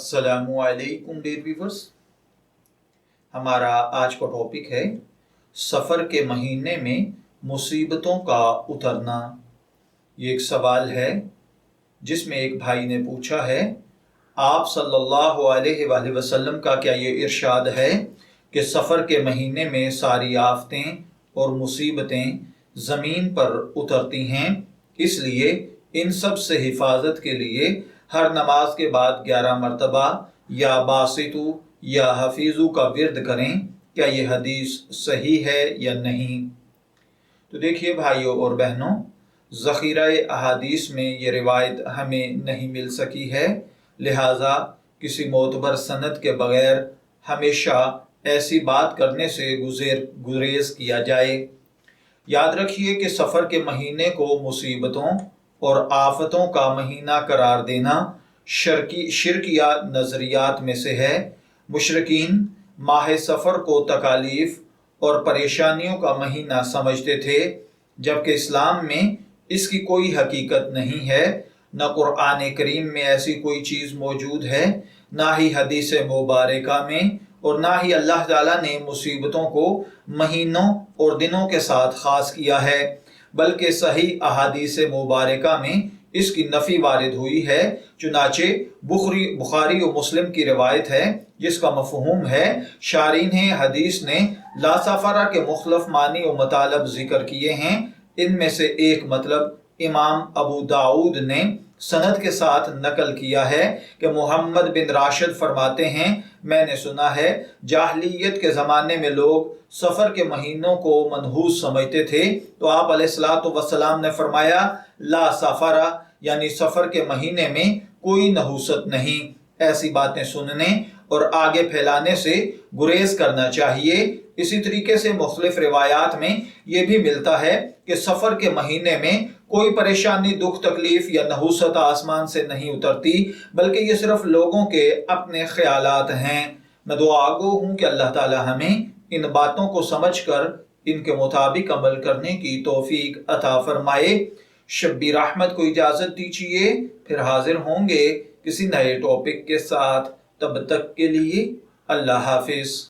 अस्सलामुअलैकुम dear viewers. हमारा आज का टॉपिक है सफ़र के महीने में मुसीबतों का उतरना। ये एक सवाल है जिसमें एक भाई ने पूछा है, आप सल्लल्लाहु अलैहि वसल्लम का क्या ये इरशाद है कि सफ़र के महीने में सारी आफतें और मुसीबतें ज़मीन पर उतरती हैं, इसलिए इन सब से हिफाजत के लिए हर नमाज के बाद 11 मरतबा या बासितु या हफीज़ु का विर्द करें। क्या ये हदीस सही है या नहीं? तो देखिए भाइयों और बहनों, ज़ख़ीरा अहादीस में ये रिवायत हमें नहीं मिल सकी है, लिहाजा किसी मोतबर सनद के बगैर हमेशा ऐसी बात करने से गुरेज किया जाए। याद रखिए कि सफ़र के महीने को मुसीबतों और आफतों का महीना करार देना शिरकिया नज़रियात में से है। मुशरिकीन माह सफ़र को तकालीफ और परेशानियों का महीना समझते थे, जबकि इस्लाम में इसकी कोई हकीकत नहीं है। न कुरान करीम में ऐसी कोई चीज़ मौजूद है, ना ही हदीस मुबारका में, और ना ही अल्लाह ताला ने मुसीबतों को महीनों और दिनों के साथ ख़ास किया है, बल्कि सही अहादीस मुबारका में इसकी नफ़ी वारिद हुई है। चुनाचे बुखारी और मुस्लिम की रिवायत है जिसका मफ़हूम है, शारीन हदीस ने ला सफ़रा के मुख्तलिफ मानी और मतलब जिक्र किए हैं। इनमें से एक मतलब इमाम अबू दाऊद ने सनद के साथ नकल किया है कि मोहम्मद बिन राशिद फरमाते हैं, मैंने सुना है जाहलियत के ज़माने में लोग सफ़र के महीनों को मनहूस समझते थे, तो आप अलैहिस्सलातु वस्सलाम ने फरमाया ला सफ़रा, यानी सफ़र के महीने में कोई नहूसत नहीं। ऐसी बातें सुनने और आगे फैलाने से गुरेज करना चाहिए। इसी तरीके से मुख्तलिफ रिवायात में यह भी मिलता है कि सफ़र के महीने में कोई परेशानी, दुख, तकलीफ या नहूसत आसमान से नहीं उतरती, बल्कि ये सिर्फ लोगों के अपने ख्यालात हैं। मैं दुआगो हूँ कि अल्लाह ताला हमें इन बातों को समझकर इनके मुताबिक अमल करने की तौफीक अता फरमाए। शब्बीर अहमद को इजाज़त दीजिए, फिर हाजिर होंगे किसी नए टॉपिक के साथ। तब तक के लिए अल्लाह हाफिज़।